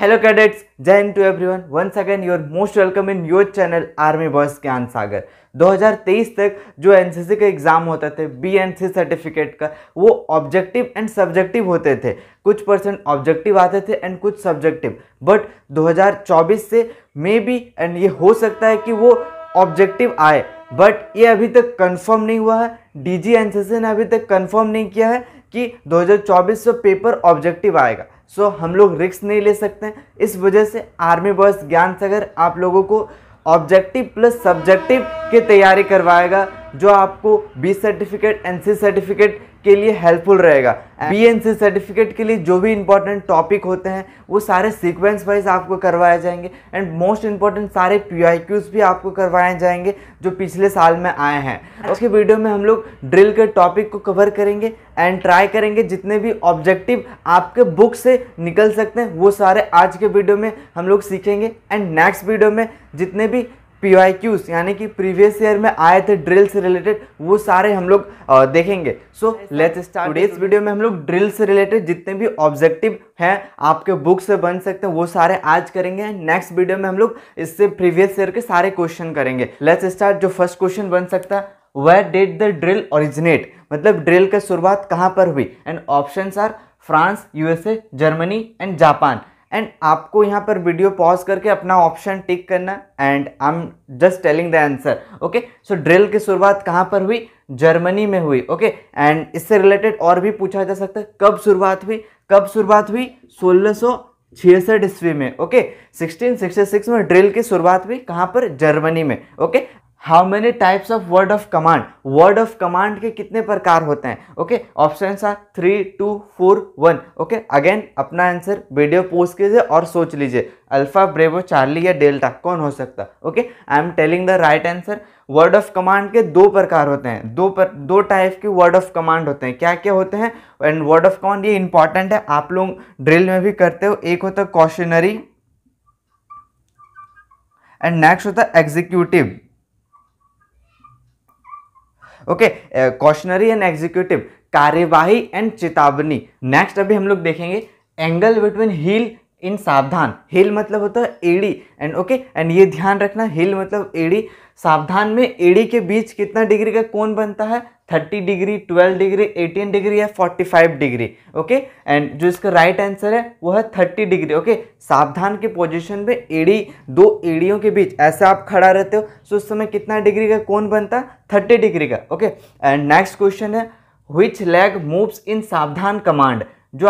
Hello cadets, Jai Hind to everyone. Once again, you are most welcome in your channel Army Boys ज्ञान सागर। 2023 तक जो NCC का exam होता थे BNC certificate का, वो ऑब्जेक्टिव एंड सब्जेक्टिव होते थे। कुछ परसेंट ऑब्जेक्टिव आते थे एंड कुछ सब्जेक्टिव, बट 2024 से मे बी एंड ये हो सकता है कि वो ऑब्जेक्टिव आए, बट ये अभी तक कंफर्म नहीं हुआ है। डीजी एनसीसी ने अभी तक कंफर्म नहीं किया है कि 2024 से पेपर ऑब्जेक्टिव आएगा। सो हम लोग रिस्क नहीं ले सकते हैं। इस वजह से आर्मी बॉयज ज्ञान सागर आप लोगों को ऑब्जेक्टिव प्लस सब्जेक्टिव की तैयारी करवाएगा, जो आपको बी सर्टिफिकेट एनसी सर्टिफिकेट के लिए हेल्पफुल रहेगा। बीएनसी सर्टिफिकेट के लिए जो भी इंपॉर्टेंट टॉपिक होते हैं वो सारे सीक्वेंस वाइज आपको करवाए जाएंगे एंड मोस्ट इंपॉर्टेंट सारे PIQs भी आपको करवाए जाएंगे जो पिछले साल में आए हैं। आज के वीडियो में हम लोग ड्रिल के टॉपिक को कवर करेंगे एंड ट्राई करेंगे जितने भी ऑब्जेक्टिव आपके बुक से निकल सकते हैं वो सारे आज के वीडियो में हम लोग सीखेंगे। एंड नेक्स्ट वीडियो में जितने भी PIQs यानी कि प्रीवियस ईयर में आए थे ड्रिल से रिलेटेड वो सारे हम लोग देखेंगे। So let's start. Today's video में हम लोग ड्रिल से रिलेटेड जितने भी ऑब्जेक्टिव हैं आपके बुक से बन सकते हैं वो सारे आज करेंगे। नेक्स्ट वीडियो में हम लोग इससे प्रीवियस ईयर के सारे क्वेश्चन करेंगे। Let's start. जो फर्स्ट क्वेश्चन बन सकता है, where did the drill originate, मतलब ड्रिल की शुरुआत कहाँ पर हुई। And options are France, USA, Germany and Japan. एंड आपको यहाँ पर वीडियो पॉज करके अपना ऑप्शन टिक करना and I am just telling the answer. Okay, so drill की शुरुआत कहाँ पर हुई, जर्मनी में हुई। ओके, एंड इससे रिलेटेड और भी पूछा जा सकता है कब शुरुआत हुई। 1666 ईस्वी में। ओके, 1666 में ड्रिल की शुरुआत हुई कहाँ पर, जर्मनी में। Okay, how many types of word of command, word of command के कितने प्रकार होते हैं। Okay, options are 3, 2, 4, 1। Okay, again अपना आंसर वीडियो पोस्ट कीजिए और सोच लीजिए अल्फा, ब्रेवो, चार्ली या डेल्टा कौन हो सकता है। Okay, I am telling the right answer. Word of command के दो प्रकार होते हैं, दो टाइप के वर्ड ऑफ कमांड होते हैं। क्या क्या होते हैं एंड वर्ड ऑफ कमांड, ये इंपॉर्टेंट है, आप लोग ड्रिल में भी करते हो। एक होता है कॉशनरी एंड नेक्स्ट होता है executive. Okay, cautionary and executive, कार्यवाही एंड चेतावनी। नेक्स्ट अभी हम लोग देखेंगे एंगल बिटवीन हील इन सावधान। हील मतलब होता है एड़ी एंड ओके, एंड ये ध्यान रखना हील मतलब एड़ी। सावधान में एड़ी के बीच कितना डिग्री का कोण बनता है, 30 डिग्री, 12 डिग्री, 18 डिग्री या 45 डिग्री। ओके, एंड जो इसका राइट आंसर है वो है 30 डिग्री। ओके, सावधान के पोजीशन में एड़ी, दो एड़ियों के बीच ऐसे आप खड़ा रहते हो तो उस समय कितना डिग्री का कोण बनता है, 30 डिग्री का। ओके, एंड नेक्स्ट क्वेश्चन है व्हिच लेग मूव्स इन सावधान कमांड। जो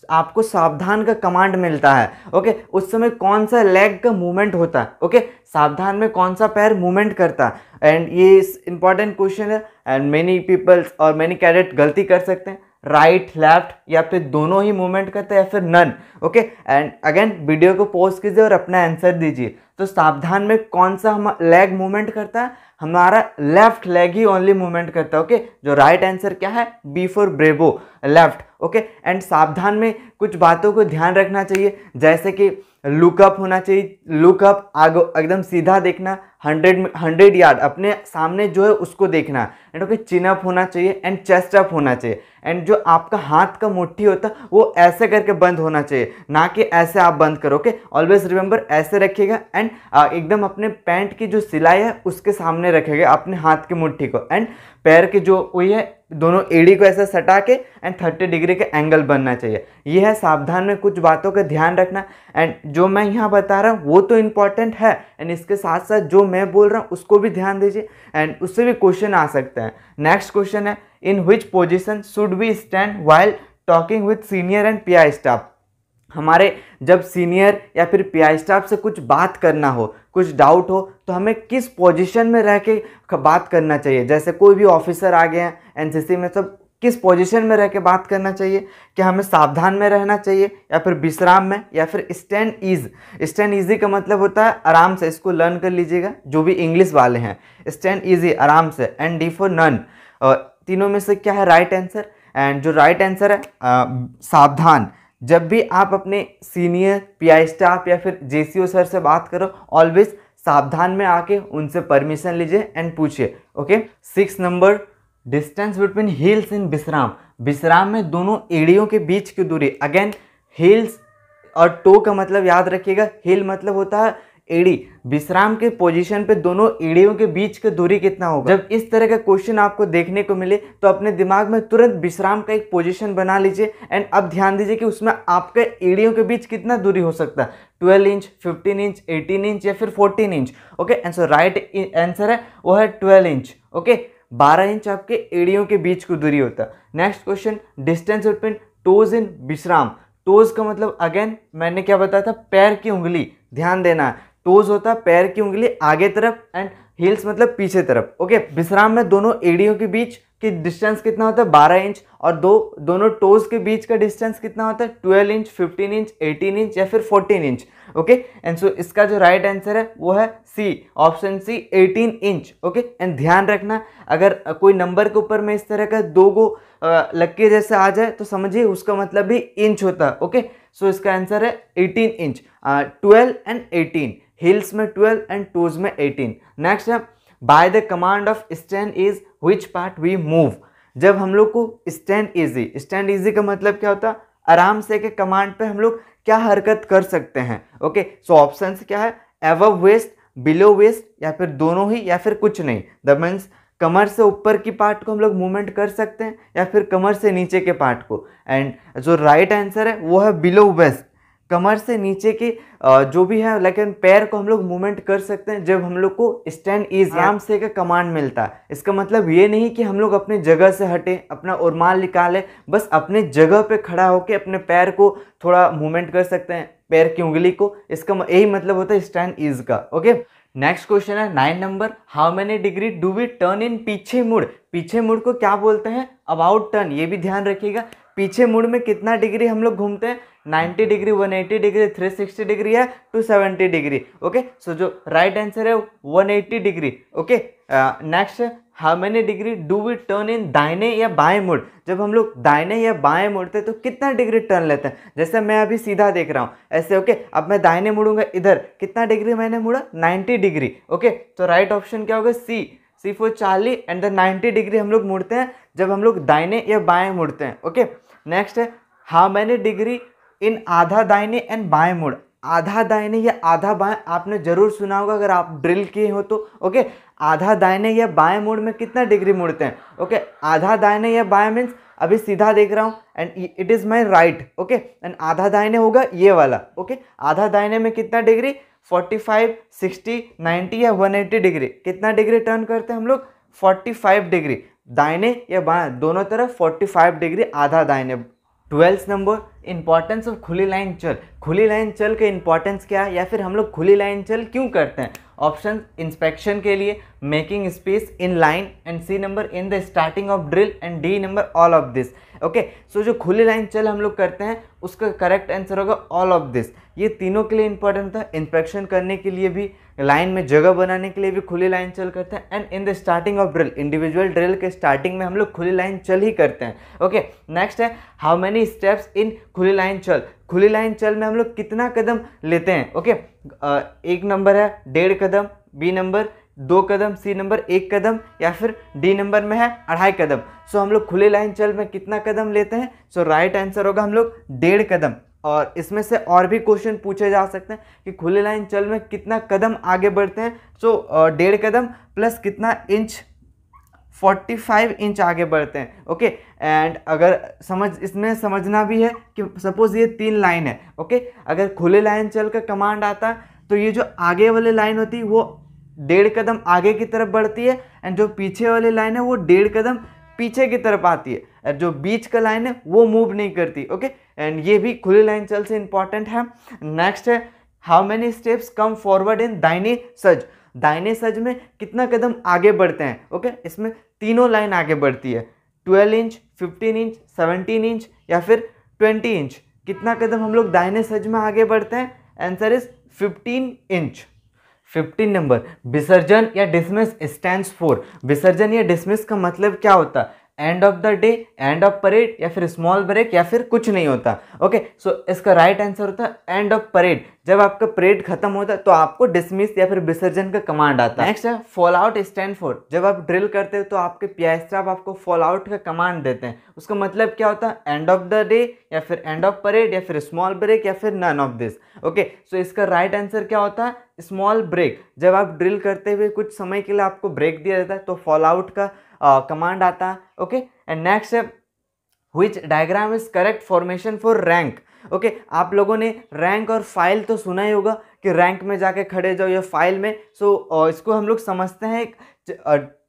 आपको सावधान का कमांड मिलता है, ओके, उस समय कौन सा लेग का मूवमेंट होता है। ओके, सावधान में कौन सा पैर मूवमेंट करता है। एंड ये इंपॉर्टेंट क्वेश्चन है एंड मेनी पीपल्स और मेनी कैडेट गलती कर सकते हैं, राइट, लेफ्ट या फिर दोनों ही मूवमेंट करते हैं या फिर none. Okay, and again video को पॉज कीजिए और अपना आंसर दीजिए। तो सावधान में कौन सा हम लेग मूवमेंट करता है, हमारा लेफ्ट लेग ही ओनली मूवमेंट करता है। ओके, जो राइट आंसर क्या है, B for bravo, left. Okay, and सावधान में कुछ बातों को ध्यान रखना चाहिए, जैसे कि लुकअप होना चाहिए, लुकअप आगे एकदम सीधा देखना, 100 यार्ड अपने सामने जो है उसको देखना। एंड ओके, चिन अप होना चाहिए एंड चेस्ट अप होना चाहिए। एंड जो आपका हाथ का मुट्ठी होता है वो ऐसे करके बंद होना चाहिए, ना कि ऐसे आप बंद करो। ओके, ऑलवेज रिमेंबर ऐसे रखिएगा एंड एकदम अपने पैंट की जो सिलाई है उसके सामने रखेगा अपने हाथ की मुट्ठी को। एंड पैर की जो वही है दोनों एड़ी को ऐसे सटा के एंड 30 डिग्री का एंगल बनना चाहिए। ये है सावधान में कुछ बातों का ध्यान रखना। एंड जो मैं यहाँ बता रहा हूँ वो तो इम्पॉर्टेंट है एंड इसके साथ साथ जो मैं बोल रहा हूँ उसको भी ध्यान दीजिए एंड उससे भी क्वेश्चन आ सकते हैं। नेक्स्ट क्वेश्चन है in which position should we stand while talking with senior and PI staff. हमारे जब सीनियर या फिर PI स्टाफ से कुछ बात करना हो, कुछ डाउट हो, तो हमें किस पोजीशन में रह के बात करना चाहिए। जैसे कोई भी ऑफिसर आ गए हैं एनसीसी में, सब किस पोजीशन में रह के बात करना चाहिए। क्या हमें सावधान में रहना चाहिए या फिर विश्राम में या फिर स्टैंड ईज। स्टैंड ईजी का मतलब होता है आराम से, इसको लर्न कर लीजिएगा जो भी इंग्लिश वाले हैं। स्टैंड ईजी आराम से एंड D फॉर नन। तीनों में से क्या है राइट आंसर। एंड जो राइट आंसर है सावधान। जब भी आप अपने सीनियर PI स्टाफ या फिर JCO सर से बात करो ऑलवेज सावधान में आके उनसे परमिशन लीजिए एंड पूछिए। Okay, 6 number distance between heels इन विश्राम। विश्राम में दोनों एड़ियों के बीच की दूरी। अगेन हील्स और टो का मतलब याद रखिएगा, हिल मतलब होता है एड़ी। विश्राम के पोजीशन पे दोनों एड़ियों के बीच की दूरी कितना होगा। जब इस तरह का क्वेश्चन आपको देखने को मिले तो अपने दिमाग में तुरंत विश्राम का एक पोजीशन बना लीजिए एंड अब ध्यान दीजिए कि उसमें आपके एड़ियों के बीच कितना दूरी हो सकता है, 12 इंच, 15 इंच, 18 इंच या फिर 14 inch. Okay, answer right answer है वो है 12 इंच। ओके, 12 इंच आपके एड़ियों के बीच की दूरी होता है। Next question, distance between toes in विश्राम। टोज का मतलब अगेन मैंने क्या बताया था, पैर की उंगली, ध्यान देना है। टोज होता है पैर की उंगली आगे तरफ एंड हील्स मतलब पीछे तरफ। ओके, विश्राम में दोनों एड़ियों के बीच की डिस्टेंस कितना होता है, 12 इंच, और दोनों टोज के बीच का डिस्टेंस कितना होता है, 12 इंच, 15 इंच, 18 इंच या फिर 14 इंच। ओके, एंड सो इसका जो राइट आंसर है वो है सी, ऑप्शन सी, 18 इंच। ओके, एंड ध्यान रखना अगर कोई नंबर के ऊपर में इस तरह का दो गो लक्की जैसे आ जाए तो समझिए उसका मतलब भी इंच होता है। ओके, सो इसका आंसर है 18 इंच, 12 एंड 18, हिल्स में 12 एंड टोज में 18। नेक्स्ट है, by the command of stand is which part we move. जब हम लोग को स्टैंड इजी का मतलब क्या होता है, आराम से के कमांड पे हम लोग क्या हरकत कर सकते हैं। ओके, सो ऑप्शंस क्या है, अबव वेस्ट, बिलो वेस्ट या फिर दोनों ही या फिर कुछ नहीं। दैट मीन्स कमर से ऊपर की पार्ट को हम लोग मूवमेंट कर सकते हैं या फिर कमर से नीचे के पार्ट को। एंड जो राइट आंसर है वो है बिलो वेस्ट, कमर से नीचे की जो भी है लेकिन पैर को हम लोग मूवमेंट कर सकते हैं जब हम लोग को स्टैंड इज आराम से का कमांड मिलता है। इसका मतलब ये नहीं कि हम लोग अपनी जगह से हटे, अपना उर्माल निकाले, बस अपनी जगह पे खड़ा होकर अपने पैर को थोड़ा मूवमेंट कर सकते हैं, पैर की उंगली को, इसका यही मतलब होता है स्टैंड इज का। ओके, नेक्स्ट क्वेश्चन है 9 number, how many degree do we turn in पीछे मुड़। पीछे मुड़ को क्या बोलते हैं, अबाउट टर्न। ये भी ध्यान रखिएगा, पीछे मुड़ में कितना डिग्री हम लोग घूमते हैं, 90 डिग्री, 180 डिग्री, 360 डिग्री या 270 डिग्री। ओके, सो जो राइट आंसर है 180 डिग्री। ओके, नेक्स्ट है, how many degree do we turn in दाहिने या बाएं मुड़। जब हम लोग दाहिने या बाएं मुड़ते तो कितना डिग्री टर्न लेते हैं। जैसे मैं अभी सीधा देख रहा हूँ ऐसे। ओके, अब मैं दाहिने मुड़ूंगा, इधर कितना डिग्री मैंने मुड़ा, 90 डिग्री। ओके, तो राइट ऑप्शन क्या होगा, C for Charlie and the 90 degree हम लोग मुड़ते हैं जब हम लोग दाहिने या बाएं मुड़ते हैं। ओके, नेक्स्ट है, हाउ मेनी डिग्री इन आधा दाहिने एंड बाएं मुड़। आधा दाहिने या आधा बाएं आपने जरूर सुना होगा अगर आप ड्रिल किए हो तो। ओके, आधा दाहिने या बाएं मुड़ में कितना डिग्री मुड़ते हैं। ओके, आधा दाहिने या बाएं मीन्स अभी सीधा देख रहा हूँ and it is my right. Okay, and आधा दाहिने होगा ये वाला। ओके, आधा दाहिने में कितना डिग्री, 45, 60, 90 या 180 डिग्री। कितना डिग्री टर्न करते हैं हम लोग, 45 डिग्री, दाहिने या बाएं दोनों तरफ 45 डिग्री आधा दाहिने। 12 नंबर, इंपॉर्टेंस ऑफ खुली लाइन चल। खुली लाइन चल का इंपॉर्टेंस क्या है या फिर हम लोग खुली लाइन चल क्यों करते हैं। ऑप्शन, इंस्पेक्शन के लिए, making space in line, and C number in the starting of drill, and D number all of this. Okay, so जो खुली लाइन चल हम लोग करते हैं उसका करेक्ट आंसर होगा ऑल ऑफ दिस। ये तीनों के लिए इंपॉर्टेंट था, इंस्पेक्शन करने के लिए भी, लाइन में जगह बनाने के लिए भी खुली लाइन चल करते हैं, and in the starting of drill, individual drill के स्टार्टिंग में हम लोग खुली लाइन चल ही करते हैं। ओके, नेक्स्ट है, हाउ मेनी स्टेप्स इन खुली लाइन चल। खुली लाइन चल में हम लोग कितना कदम लेते हैं। ओके, एक नंबर है 1.5 कदम, बी नंबर 2 कदम, सी नंबर 1 कदम या फिर डी नंबर में है 2.5 कदम। सो हम लोग खुली लाइन चल में कितना कदम लेते हैं, सो राइट आंसर होगा हम लोग 1.5 कदम। और इसमें से और भी क्वेश्चन पूछे जा सकते हैं कि खुली लाइन चल में कितना कदम आगे बढ़ते हैं। सो 1.5 कदम प्लस कितना इंच, 45 इंच आगे बढ़ते हैं। ओके, एंड अगर इसमें समझना भी है कि सपोज ये 3 लाइन है। ओके, अगर खुले लाइन चल का कमांड आता है तो ये जो आगे वाली लाइन होती है वो 1.5 कदम आगे की तरफ बढ़ती है, एंड जो पीछे वाली लाइन है वो 1.5 कदम पीछे की तरफ आती है, और जो बीच का लाइन है वो मूव नहीं करती। ओके, एंड ये भी खुली लाइन चल से इंपॉर्टेंट है। नेक्स्ट है, how many steps come forward in दाहिने सज। दाहिने सज में कितना कदम आगे बढ़ते हैं। ओके, इसमें तीनों लाइन आगे बढ़ती है, 12 इंच, 15 इंच, 17 इंच या फिर 20 इंच। कितना कदम हम लोग दाहिने सज में आगे बढ़ते हैं, आंसर इज 15 इंच। 15 नंबर, विसर्जन या डिसमिस स्टैंड्स फॉर। विसर्जन या डिसमिस का मतलब क्या होता है, end of the day, and of parade या फिर स्मॉल ब्रेक या फिर कुछ नहीं होता। ओके, सो इसका राइट आंसर होता है एंड ऑफ परेड। जब आपका परेड खत्म होता है तो आपको डिसमिस या फिर विसर्जन का कमांड आता है। नेक्स्ट है फॉल आउट स्टैंड फॉर। जब आप ड्रिल करते हो तो आपके पीआई स्टाफ आपको फॉल आउट का कमांड देते हैं। उसका मतलब क्या होता है? एंड ऑफ द डे या फिर एंड ऑफ परेड या फिर स्मॉल ब्रेक या फिर none of this. Okay, so इसका राइट आंसर क्या होता है? Small break. जब आप ड्रिल करते हुए कुछ समय के लिए आपको ब्रेक दिया जाता है तो फॉल आउट का कमांड आता है। ओके, एंड नेक्स्ट है which diagram is correct formation for rank. Okay, आप लोगों ने रैंक और फाइल तो सुना ही होगा कि रैंक में जाके खड़े जाओ या फाइल में। सो इसको हम लोग समझते हैं एक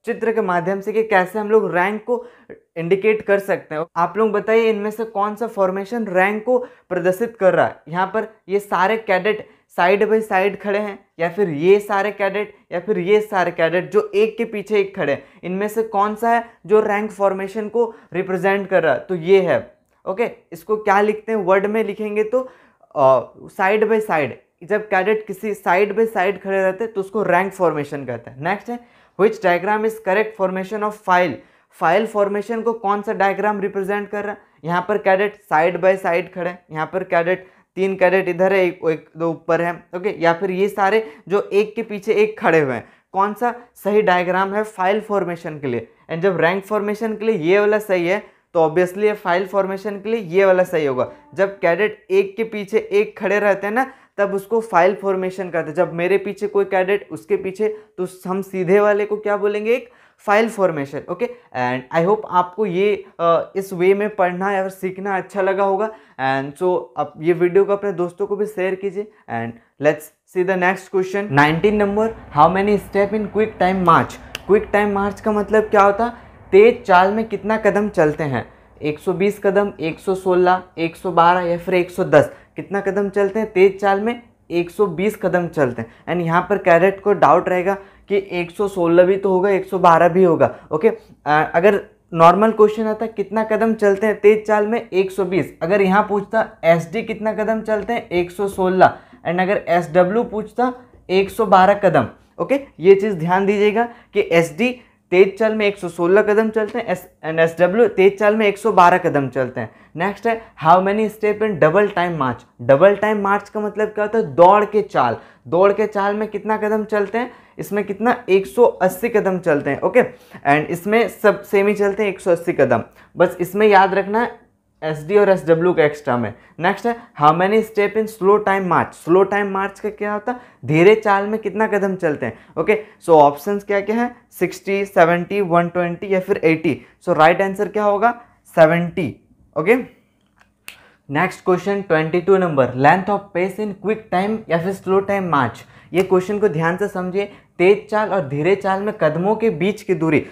चित्र के माध्यम से कि कैसे हम लोग रैंक को इंडिकेट कर सकते हैं। आप लोग बताइए इनमें से कौन सा फॉर्मेशन रैंक को प्रदर्शित कर रहा है। यहाँ पर ये सारे कैडेट साइड बाय साइड खड़े हैं, या फिर ये सारे कैडेट, या फिर ये सारे कैडेट जो एक के पीछे एक खड़े हैं, इनमें से कौन सा है जो रैंक फॉर्मेशन को रिप्रेजेंट कर रहा है? तो ये है। ओके, इसको क्या लिखते हैं? वर्ड में लिखेंगे तो साइड बाय साइड। जब कैडेट किसी साइड बाय साइड खड़े रहते हैं तो उसको रैंक फॉर्मेशन कहते हैं। नेक्स्ट है which diagram is correct formation of file. File formation को कौन सा डायग्राम रिप्रेजेंट कर रहा है? यहाँ पर कैडेट साइड बाय साइड खड़े हैं, यहाँ पर कैडेट 3 कैडेट इधर है, एक दो ऊपर है। ओके, या फिर ये सारे जो एक के पीछे एक खड़े हुए हैं। कौन सा सही डायग्राम है फाइल फॉर्मेशन के लिए? एंड जब रैंक फॉर्मेशन के लिए ये वाला सही है तो ऑब्वियसली फाइल फॉर्मेशन के लिए ये वाला सही होगा। जब कैडेट एक के पीछे एक खड़े रहते हैं ना, तब उसको फाइल फॉर्मेशन कहते हैं। जब मेरे पीछे कोई कैडेट उसके पीछे, तो हम सीधे वाले को क्या बोलेंगे? एक file formation. Okay, and I hope आपको ये इस वे में पढ़ना या सीखना अच्छा लगा होगा। एंड सो आप ये वीडियो को अपने दोस्तों को भी शेयर कीजिए। And let's see the next question. 19 number, how many step in quick time march. Quick time march का मतलब क्या होता है? तेज चाल में कितना कदम चलते हैं? 120 कदम, 116, 112 या फिर 110। कितना कदम चलते हैं तेज चाल में? 120 कदम चलते हैं। एंड यहाँ पर कैडेट को डाउट रहेगा कि 116 भी तो होगा, 112 भी होगा। ओके, अगर नॉर्मल क्वेश्चन आता है कितना कदम चलते हैं तेज चाल में? 120। अगर यहाँ पूछता एसडी कितना कदम चलते हैं? 116। एंड अगर एसडब्ल्यू पूछता 112 कदम। ओके, ये चीज़ ध्यान दीजिएगा कि एसडी तेज चाल में 116 कदम चलते हैं एंड एसडब्ल्यू तेज चाल में 112 कदम चलते हैं। नेक्स्ट है how many step in double time march. Double time march का मतलब क्या होता है? दौड़ के चाल। दौड़ के चाल में कितना कदम चलते हैं? इसमें कितना? 180 कदम चलते हैं। ओके, एंड इसमें सब सेम ही चलते हैं, 180 कदम। बस इसमें याद रखना है एसडी और एसडब्ल्यू का एक्स्ट्रा में। नेक्स्ट है how many step in slow time march. Slow time march का क्या होता है? धीरे चाल में कितना कदम चलते हैं। ओके, सो ऑप्शंस क्या क्या है? 60, 70, 120 या फिर 80। सो राइट आंसर क्या होगा? 70। Okay, next question 22 number, length of pace in quick time या फिर स्लो टाइम मार्च। ये क्वेश्चन को ध्यान से समझिए। तेज चाल और धीरे चाल में कदमों के बीच की दूरी,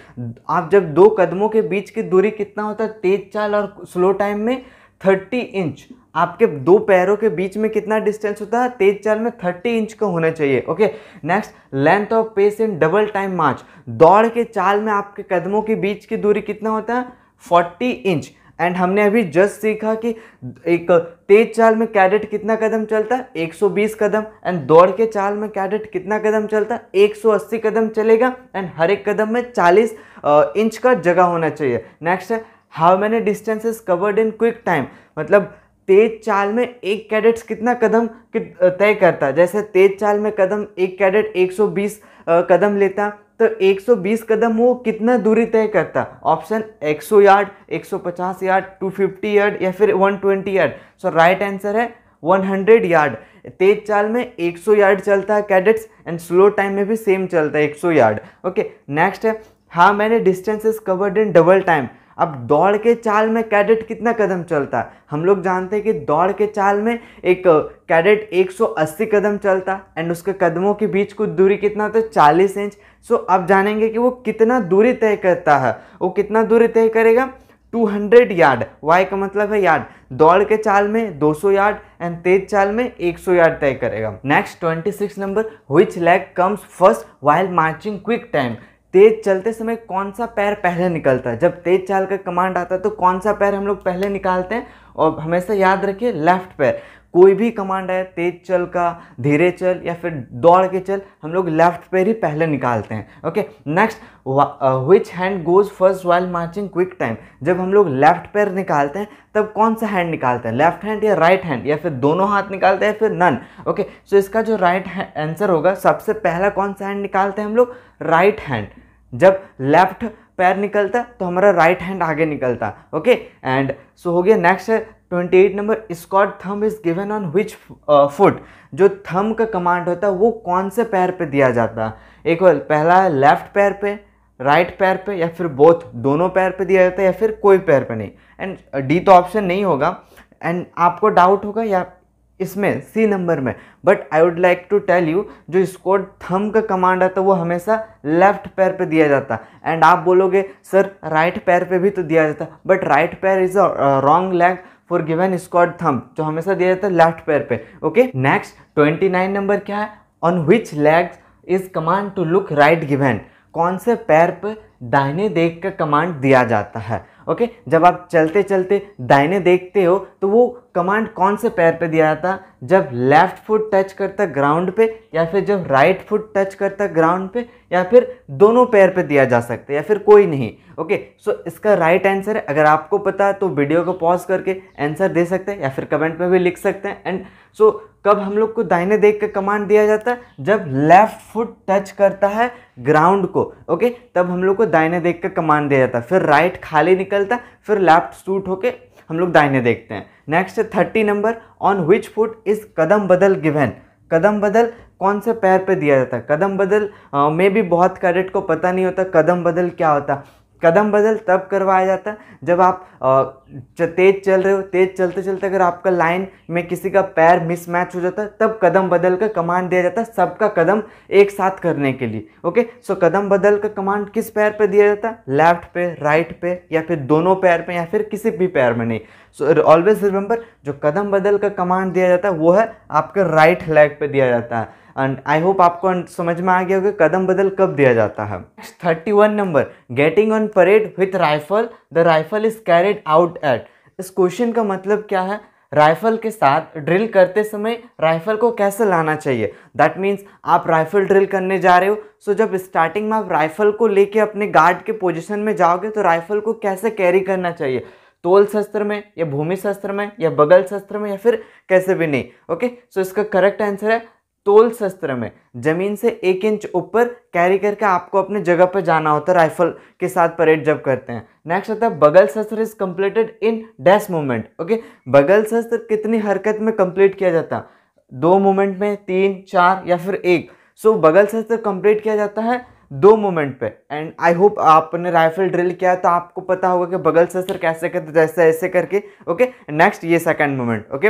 आप जब दो कदमों के बीच की दूरी कितना होता है तेज चाल और स्लो टाइम में? 30 इंच। आपके दो पैरों के बीच में कितना डिस्टेंस होता है तेज चाल में? 30 इंच का होना चाहिए। Okay, next length of pace in double time march. दौड़ के चाल में आपके कदमों के बीच की दूरी कितना होता है? 40 इंच। एंड हमने अभी जस्ट सीखा कि एक तेज चाल में कैडेट कितना कदम चलता है? 120 कदम। एंड दौड़ के चाल में कैडेट कितना कदम चलता है? 180 कदम चलेगा। एंड हर एक कदम में 40 इंच का जगह होना चाहिए। नेक्स्ट है how many distances covered in quick time. मतलब तेज चाल में एक कैडेट्स कितना कदम तय करता है। जैसे तेज चाल में कदम एक कैडेट 120 कदम लेता, तो 120 कदम वो कितना दूरी तय करता? ऑप्शन 100 यार्ड, 150 यार्ड, 250 यार्ड या फिर 120 यार्ड। सो राइट आंसर है 100 यार्ड। तेज चाल में 100 यार्ड चलता है कैडेट्स एंड स्लो टाइम में भी सेम चलता है 100 यार्ड। ओके, नेक्स्ट है how many distances covered in double time. अब दौड़ के चाल में कैडेट कितना कदम चलता है? हम लोग जानते हैं कि दौड़ के चाल में एक कैडेट 180 कदम चलता है एंड उसके कदमों के बीच की दूरी कितना होता है? 40 इंच। सो अब जानेंगे कि वो कितना दूरी तय करता है। वो कितना दूरी तय करेगा? 200 यार्ड। वाई का मतलब है यार्ड। दौड़ के चाल में 200 यार्ड एंड तेज चाल में 100 यार्ड तय करेगा। Next 26 number, which leg comes first while marching quick time. तेज चलते समय कौन सा पैर पहले निकलता है? जब तेज चाल का कमांड आता है तो कौन सा पैर हम लोग पहले निकालते हैं? और हमेशा याद रखिए लेफ्ट पैर। कोई भी कमांड है, तेज चल का, धीरे चल या फिर दौड़ के चल, हम लोग लेफ्ट पैर ही पहले निकालते हैं। Okay, next, which hand goes first while marching quick time. जब हम लोग लेफ्ट पैर निकालते हैं तब कौन सा हैंड निकालते हैं, लेफ्ट हैंड या राइट हैंड, या फिर दोनों हाथ निकालते हैं, फिर नन। ओके, सो इसका जो राइट आंसर होगा, सबसे पहला कौन सा हैंड निकालते हैं हम लोग, राइट हैंड। जब लेफ्ट पैर निकलता तो हमारा राइट हैंड आगे निकलता। ओके, एंड सो हो गया। नेक्स्ट है 28 number, scot thumb is given on which foot. जो थंब का कमांड होता है वो कौन से पैर पे दिया जाता है, एक बार पहला है लेफ्ट पैर पे, राइट पैर पे, या फिर बोथ, दोनों पैर पे दिया जाता है, या फिर कोई पैर पे नहीं। एंड डी तो ऑप्शन नहीं होगा, एंड आपको डाउट होगा या इसमें सी नंबर में, but I would like to tell you, जो स्कॉट थंब का कमांड आता है वो हमेशा लेफ्ट पैर पे दिया जाता है। एंड आप बोलोगे सर राइट पैर पे भी तो दिया जाता है, बट राइट पैर is a wrong leg for given scot thumb, जो हमेशा दिया जाता है लेफ्ट पैर पे। ओके, नेक्स्ट 29 नंबर क्या है, on which legs is command to look right given. कौन से पैर पे दाहिने देख का कमांड दिया जाता है। ओके, जब आप चलते चलते दाहिने देखते हो तो वो कमांड कौन से पैर पे दिया जाता है, जब लेफ्ट फुट टच करता ग्राउंड पे, या फिर जब राइट फुट टच करता ग्राउंड पे, या फिर दोनों पैर पे दिया जा सकता है, या फिर कोई नहीं। ओके, सो इसका राइट आंसर है, अगर आपको पता है तो वीडियो को पॉज करके आंसर दे सकते हैं, या फिर कमेंट में भी लिख सकते हैं। एंड सो कब हम लोग को दाहिने देख के कमांड दिया जाता है, जब लेफ्ट फुट टच करता है ग्राउंड को। ओके, तब हम लोग को दाहिने देख के कमांड दिया जाता है, फिर राइट खाली निकलता, फिर लेफ्ट सूट होके हम लोग दाहिने देखते हैं। Next 30 number, on which foot is कदम बदल गिवन। कदम बदल कौन से पैर पे दिया जाता है। कदम बदल में भी बहुत कैडेट को पता नहीं होता कदम बदल क्या होता है। कदम बदल तब करवाया जाता है जब आप तेज चल रहे हो, तेज चलते चलते अगर आपका लाइन में किसी का पैर मिसमैच हो जाता है, तब कदम बदल का कमांड दिया जाता है सबका कदम एक साथ करने के लिए। ओके, सो कदम बदल का कमांड किस पैर पे दिया जाता है, लेफ्ट पे, राइट पे, या फिर दोनों पैर पे, या फिर किसी भी पैर में नहीं। सो ऑलवेज रिमेंबर, जो कदम बदल का कमांड दिया जाता है वो है आपके राइट लेग पे दिया जाता है। एंड आई होप आपको समझ में आ गया होगा कदम बदल कब दिया जाता है। 31 number, getting on parade with rifle, the rifle is carried out at. इस क्वेश्चन का मतलब क्या है, राइफल के साथ ड्रिल करते समय राइफल को कैसे लाना चाहिए। दैट मीन्स आप राइफल ड्रिल करने जा रहे हो, सो जब स्टार्टिंग में आप राइफल को लेके अपने गार्ड के पोजीशन में जाओगे तो राइफल को कैसे कैरी करना चाहिए, तोल शस्त्र में, या भूमि शस्त्र में, या बगल शस्त्र में, या फिर कैसे भी नहीं। ओके, सो इसका करेक्ट आंसर है तोल शस्त्र में। जमीन से 1 इंच ऊपर कैरी करके आपको अपने जगह पर जाना होता है राइफल के साथ परेड जब करते हैं। नेक्स्ट आता है बगल शस्त्र is completed in dash movement. Okay, बगल शस्त्र कितनी हरकत में कंप्लीट किया जाता है, 2 मूवमेंट में, 3, 4 या फिर 1। सो बगल शस्त्र कंप्लीट किया जाता है 2 मूवमेंट पे। एंड आई होप आपने राइफल ड्रिल किया तो आपको पता होगा कि बगल शस्त्र कैसे करते, जैसे ऐसे करके। ओके, नेक्स्ट ये सेकंड मूवमेंट। ओके,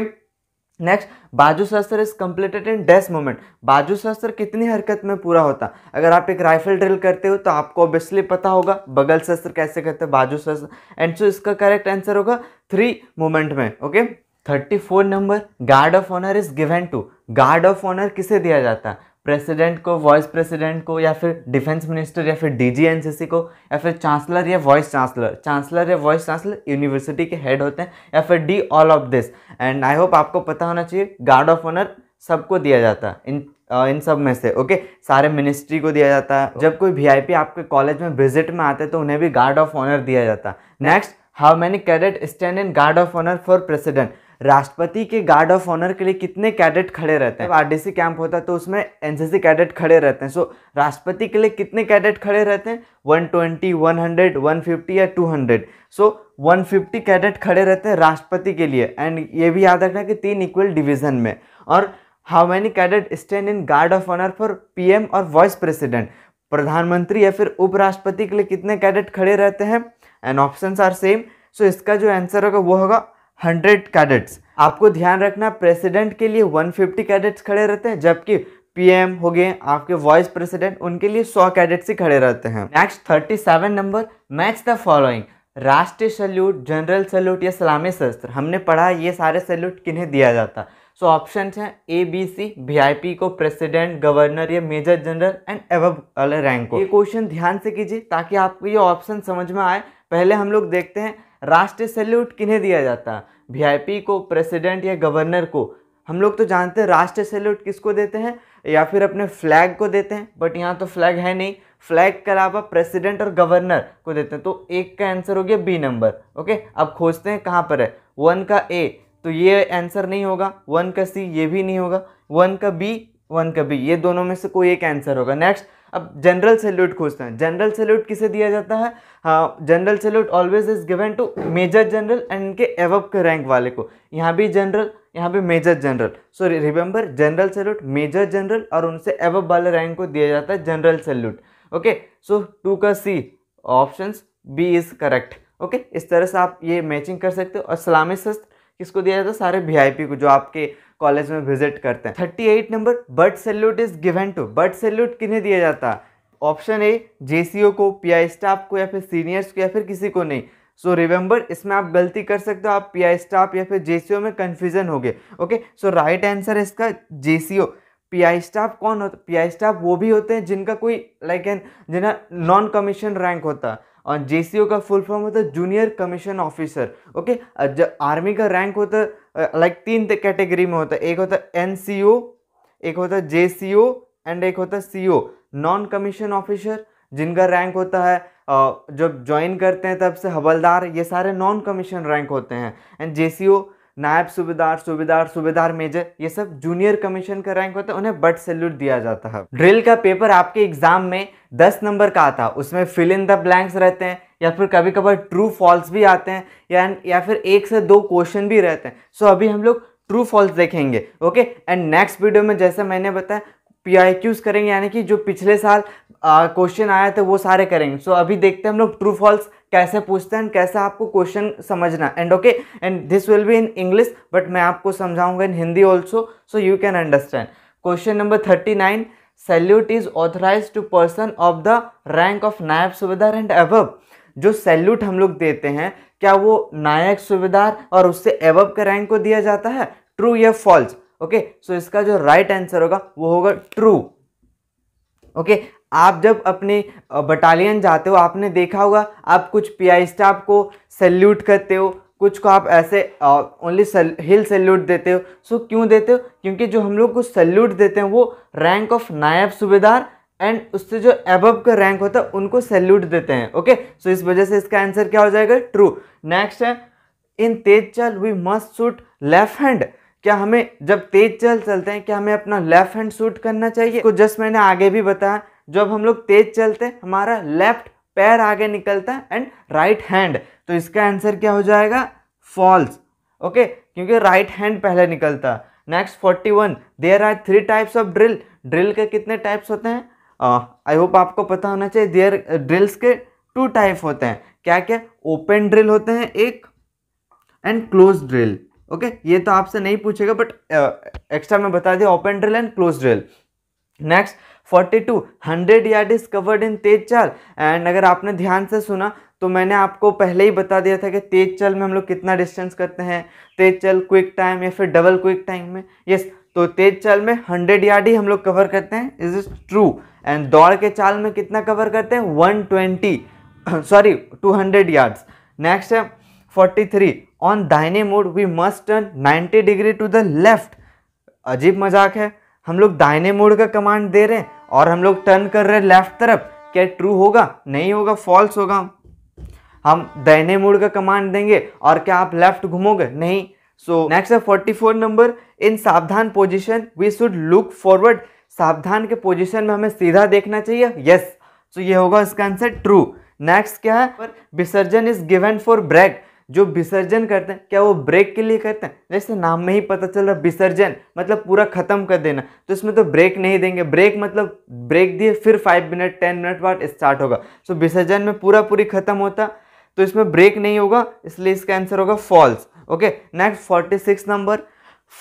नेक्स्ट बाजू शस्त्र is completed in dash movement. बाजू शस्त्र कितनी हरकत में पूरा होता। अगर आप एक राइफल ड्रिल करते हो तो आपको ऑब्वियसली पता होगा बगल शस्त्र कैसे करते हैं, बाजू शस्त्र। एंड सो इसका करेक्ट आंसर होगा 3 मूवमेंट में। Okay, 34 number, guard of honour is given to. Guard of honour किसे दिया जाता है, प्रेसिडेंट को, वाइस प्रेसिडेंट को, या फिर डिफेंस मिनिस्टर, या फिर डीजी एनसीसी को, या फिर चांसलर या वाइस चांसलर। चांसलर या वाइस चांसलर यूनिवर्सिटी के हेड होते हैं, या फिर D all of this. And I hope आपको पता होना चाहिए गार्ड ऑफ ऑनर सबको दिया जाता है इन सब में से। ओके, सारे मिनिस्ट्री को दिया जाता है। जब कोई वीआईपी आपके कॉलेज में विजिट में आते हैं तो उन्हें भी गार्ड ऑफ ऑनर दिया जाता है। Next, how many cadet stand in guard of honour for president. राष्ट्रपति के गार्ड ऑफ ऑनर के लिए कितने कैडेट खड़े रहते हैं। आरडीसी कैंप होता है तो उसमें एनसीसी कैडेट खड़े रहते हैं। सो राष्ट्रपति के लिए कितने कैडेट खड़े रहते हैं, 120, 100, 150 या 200। सो 150 कैडेट खड़े रहते हैं राष्ट्रपति के लिए। एंड ये भी याद रखना कि 3 इक्वल डिवीजन में। और how many cadet stand in guard of honour for PM और वाइस प्रेसिडेंट। प्रधानमंत्री या फिर उपराष्ट्रपति के लिए कितने कैडेट खड़े रहते हैं। And options are same. So इसका जो आंसर होगा वो होगा 100 कैडेट्स। आपको ध्यान रखना प्रेसिडेंट के लिए 150 कैडेट्स खड़े रहते हैं, जबकि पीएम हो गए आपके वाइस प्रेसिडेंट, उनके लिए 100 कैडेट्स ही खड़े रहते हैं। Next 37 number, match the following. राष्ट्रीय सैल्यूट, जनरल सैल्यूट या सलामी शस्त्र। हमने पढ़ा ये सारे सैल्यूट किन्हें दिया जाता। सो ऑप्शन हैं ए बी सी, वीआईपी को, प्रेसिडेंट, गवर्नर या मेजर जनरल एंड एबव वाले रैंक को। ये क्वेश्चन ध्यान से कीजिए ताकि आपको ये ऑप्शन समझ में आए। पहले हम लोग देखते हैं राष्ट्रीय सैल्यूट किन्हें दिया जाता है, वीआईपी को, प्रेसिडेंट या गवर्नर को। हम लोग तो जानते हैं राष्ट्रीय सैल्यूट किसको देते हैं, या फिर अपने फ्लैग को देते हैं, बट यहाँ तो फ्लैग है नहीं, फ्लैग के अलावा प्रेसिडेंट और गवर्नर को देते हैं। तो एक का आंसर हो गया बी नंबर। ओके, अब खोजते हैं कहाँ पर है। 1 का ए, तो ये आंसर नहीं होगा। 1 का सी, ये भी नहीं होगा। 1 का बी, 1 का बी, ये दोनों में से कोई एक आंसर होगा। नेक्स्ट, अब जनरल सैल्यूट खोजते हैं। जनरल सैल्यूट किसे दिया जाता है? हाँ, general salute always is given to major general and इनके एवब के रैंक वाले को। यहाँ भी जनरल, यहाँ पे major general. So remember, general salute major general और उनसे एवब वाले रैंक को दिया जाता है जनरल सैल्यूट। ओके, सो 2 का C, option B is correct. Okay, इस तरह से आप ये मैचिंग कर सकते हो। और सलामी शस्त्र किसको दिया जाता है? सारे वीआईपी को, जो आपके कॉलेज में विजिट करते हैं। 38 number, bird salute is given to, bird salute किन्हें दिया जाता है? ऑप्शन ए जेसीओ को, पीआई स्टाफ को, या फिर सीनियर्स को, या फिर किसी को नहीं। सो रिमेंबर, इसमें आप गलती कर सकते हो, आप पीआई स्टाफ या फिर जेसीओ में कंफ्यूजन हो गए। ओके, सो राइट आंसर है इसका जेसीओ। पीआई स्टाफ कौन होता है? पीआई स्टाफ वो भी होते हैं जिनका कोई जिनका नॉन कमीशन रैंक होता है, और जेसीओ का फुल फॉर्म होता है junior commission officer. Okay, army का रैंक होता है 3 कैटेगरी में होता है। एक होता है एनसीओ, एक होता है जेसीओ एंड एक होता है सीओ। नॉन कमीशन ऑफिसर जिनका रैंक होता है जब ज्वाइन करते हैं तब से हवलदार, ये सारे नॉन कमीशन रैंक होते हैं। एंड जेसीओ नायब सूबेदार, सूबेदार, सूबेदार मेजर, ये सब जूनियर कमीशन का रैंक होता है, उन्हें बर्ड सैल्यूट दिया जाता है। ड्रिल का पेपर आपके एग्जाम में 10 नंबर का आता है, उसमें फिल इन द ब्लैंक्स रहते हैं, या फिर कभी कभार ट्रू फॉल्स भी आते हैं, या फिर 1 से 2 क्वेश्चन भी रहते हैं। सो अभी हम लोग ट्रू फॉल्स देखेंगे। ओके, एंड नेक्स्ट वीडियो में जैसे मैंने बताया PIQs करेंगे, यानी कि जो पिछले साल क्वेश्चन आया था वो सारे करेंगे। सो अभी देखते हैं हम लोग ट्रू फॉल्स कैसे पूछते हैं, कैसे आपको क्वेश्चन समझना। And okay, and this will be in English, but मैं आपको समझाऊंगा in Hindi also, so you can understand. Question number 39, salute is authorise to person of the rank of Naib Subedar and above. जो सैल्यूट हम लोग देते हैं, क्या वो नायक सूबेदार और उससे एबव के रैंक को दिया जाता है? ट्रू या फॉल्स? ओके, सो इसका जो राइट आंसर होगा वो होगा ट्रू। ओके, आप जब अपने बटालियन जाते हो, आपने देखा होगा आप कुछ पीआई स्टाफ को सैल्यूट करते हो, कुछ को आप ऐसे ओनली हिल सैल्यूट देते हो। सो क्यों देते हो? क्योंकि जो हम लोग को सैल्यूट देते हैं वो rank of Naib Subedar and उससे जो एबव का रैंक होता है उनको सैल्यूट देते हैं। ओके, सो इस वजह से इसका आंसर क्या हो जाएगा? ट्रू। नेक्स्ट है, इन तेज चल we must shoot left hand. क्या हमें जब तेज चलते हैं, क्या हमें अपना लेफ्ट हैंड शूट करना चाहिए? तो जस्ट मैंने आगे भी बताया, जब हम लोग तेज चलते हैं हमारा लेफ्ट पैर आगे निकलता है एंड राइट हैंड, तो इसका आंसर क्या हो जाएगा? फॉल्स। ओके, क्योंकि राइट हैंड पहले निकलता है। Next 41, there are 3 types of drill. Drill के कितने टाइप्स होते हैं? आई होप आपको पता होना चाहिए। देयर ड्रिल्स के 2 टाइप होते हैं। क्या क्या? ओपन ड्रिल होते हैं एक, एंड क्लोज ड्रिल। ओके, ये तो आपसे नहीं पूछेगा, बट एक्स्ट्रा में बता दिया, open drill and close drill. Next 42, 100 yard is covered in तेज चाल। एंड अगर आपने ध्यान से सुना तो मैंने आपको पहले ही बता दिया था कि तेज चल में हम लोग कितना डिस्टेंस करते हैं, तेज चल, क्विक टाइम या फिर डबल क्विक टाइम में। यस, तो तेज चाल में 100 यार्ड ही हम लोग कवर करते हैं, इज इज ट्रू। एंड दौड़ के चाल में कितना कवर करते हैं? 200 यार्ड्स। नेक्स्ट है 43, ऑन दाहिने मोड we must turn 90 degree to the left. अजीब मजाक है, हम लोग दाहिने मोड़ का कमांड दे रहे हैं और हम लोग टर्न कर रहे हैं लेफ्ट तरफ। क्या ट्रू होगा? नहीं होगा, फॉल्स होगा। हम दाहिने मोड़ का कमांड देंगे और क्या आप लेफ्ट घूमोगे? नहीं। सो नेक्स्ट है 44 नंबर, इन सावधान position we should look forward. सावधान के पोजीशन में हमें सीधा देखना चाहिए। यस, सो ये होगा इसका आंसर ट्रू। नेक्स्ट क्या है? विसर्जन इज गिवन फॉर ब्रेक। जो विसर्जन करते हैं क्या वो ब्रेक के लिए करते हैं? जैसे नाम में ही पता चल रहा, विसर्जन मतलब पूरा खत्म कर देना, तो इसमें तो ब्रेक नहीं देंगे। ब्रेक मतलब ब्रेक दिए फिर 5 मिनट 10 मिनट बाद स्टार्ट होगा। सो विसर्जन में पूरी खत्म होता, तो इसमें ब्रेक नहीं होगा, इसलिए इसका आंसर होगा false. Okay, next 46 number,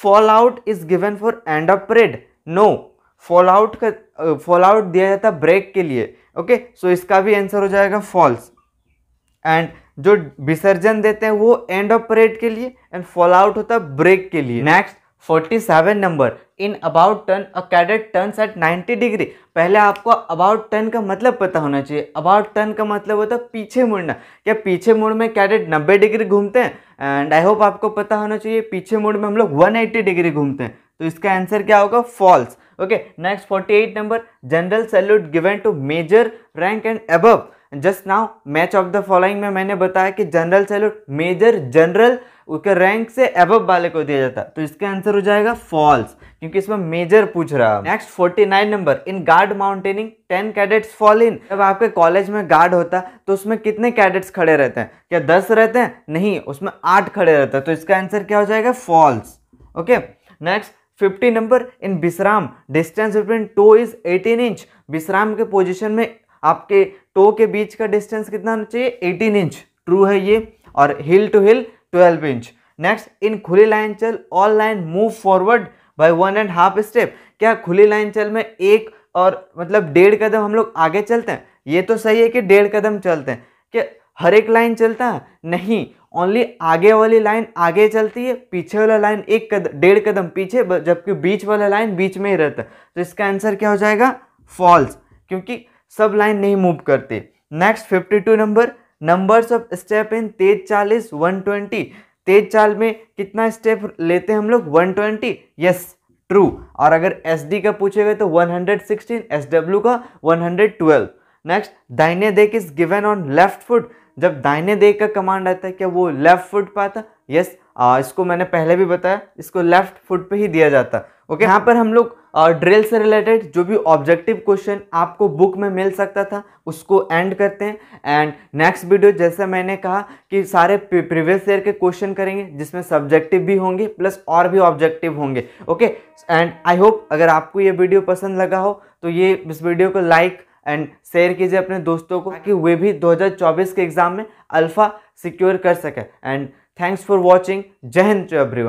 fall out is given for end of parade. No, fall out दिया जाता ब्रेक के लिए। ओके, सो इसका भी आंसर हो जाएगा फॉल्स। एंड जो विसर्जन देते हैं वो एंड ऑफ परेड के लिए, एंड फॉल आउट होता है ब्रेक के लिए। Next 47 number, in about turn a cadet turns eight 90 degree. पहले आपको अबाउट टर्न का मतलब पता होना चाहिए। अबाउट टर्न का मतलब होता है पीछे मुड़ना। क्या पीछे मुड़ में कैडेट 90 डिग्री घूमते हैं? एंड आई होप आपको पता होना चाहिए पीछे मुड़ में हम लोग 180 डिग्री घूमते हैं। तो इसका आंसर क्या होगा? False. Okay, next 48 number, general salute given to major rank and above. Just now match of the following में मैंने बताया कि जनरल सैल्यूट मेजर जनरल उसके रैंक से अबव वाले को दिया जाता है। तो इसका आंसर हो जाएगा फॉल्स, क्योंकि इसमें मेजर पूछ रहा है। Next 49 number, in guard mounting 10 cadets fall in. जब आपके कॉलेज में गार्ड होता है तो उसमें कितने कैडेट्स खड़े रहते हैं? क्या 10 रहते हैं? नहीं, उसमें 8 खड़े रहते हैं। तो इसका आंसर क्या हो जाएगा? False. Okay, next 50 number, in विश्राम distance between toe is 18 inch. विश्राम के पोजीशन में आपके टो के बीच का डिस्टेंस कितना होना चाहिए? 18 इंच। ट्रू है ये। और हिल टू हिल 12 इंच। नेक्स्ट, इन खुली लाइन चल all line move forward bye 1.5 step. क्या खुली लाइन चल में एक और मतलब 1.5 कदम हम लोग आगे चलते हैं? ये तो सही है कि 1.5 कदम चलते हैं। क्या हर एक लाइन चलता है? नहीं, ओनली आगे वाली लाइन आगे चलती है, पीछे वाला लाइन 1.5 कदम पीछे, जबकि बीच वाला लाइन बीच में ही रहता है। तो इसका आंसर क्या हो जाएगा? फॉल्स, क्योंकि सब लाइन नहीं मूव करती। Next 52 number, numbers of step in तेज चाल इज 120। तेज चाल में कितना स्टेप लेते हैं हम लोग? 120। Yes, true. और अगर एसडी का पूछेगा तो 116, एसडब्ल्यू का 112। नेक्स्ट, दाहिने देख is given on left foot. जब दाहिने देख का कमांड आता है, क्या वो लेफ्ट फुट पे आता? यस, इसको मैंने पहले भी बताया, इसको लेफ्ट फुट पे ही दिया जाता। ओके, यहाँ पर हम लोग ड्रिल से रिलेटेड जो भी ऑब्जेक्टिव क्वेश्चन आपको बुक में मिल सकता था उसको एंड करते हैं। एंड नेक्स्ट वीडियो जैसे मैंने कहा कि सारे प्रीवियस ईयर के क्वेश्चन करेंगे, जिसमें सब्जेक्टिव भी होंगे प्लस और भी ऑब्जेक्टिव होंगे। ओके, एंड आई होप अगर आपको ये वीडियो पसंद लगा हो तो ये इस वीडियो को लाइक एंड शेयर कीजिए अपने दोस्तों को, ताकि वे भी 2024 के एग्जाम में अल्फा सिक्योर कर सके। And thanks for watching. जय हिंद एवरीवन।